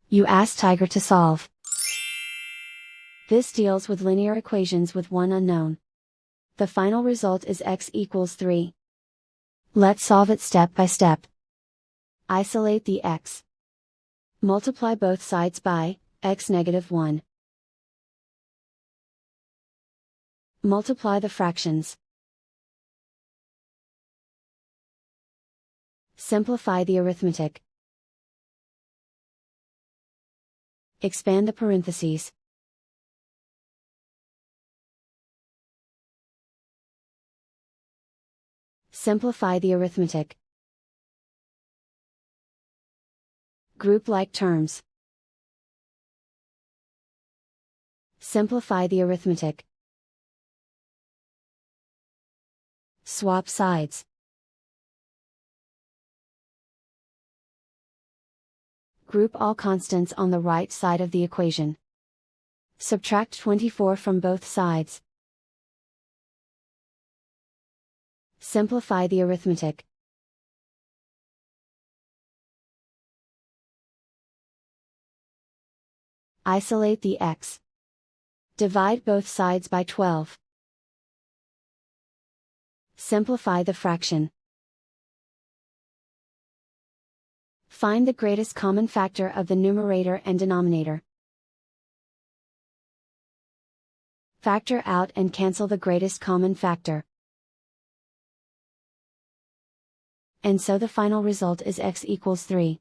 You ask Tiger to solve. This deals with linear equations with one unknown. The final result is x equals 3. Let's solve it step by step. Isolate the x. Multiply both sides by x negative 1. Multiply the fractions. Simplify the arithmetic. Expand the parentheses. Simplify the arithmetic. Group like terms. Simplify the arithmetic. Swap sides. Group all constants on the right side of the equation. Subtract 24 from both sides. Simplify the arithmetic. Isolate the x. Divide both sides by 12. Simplify the fraction. Find the greatest common factor of the numerator and denominator. Factor out and cancel the greatest common factor. And so the final result is x equals 3.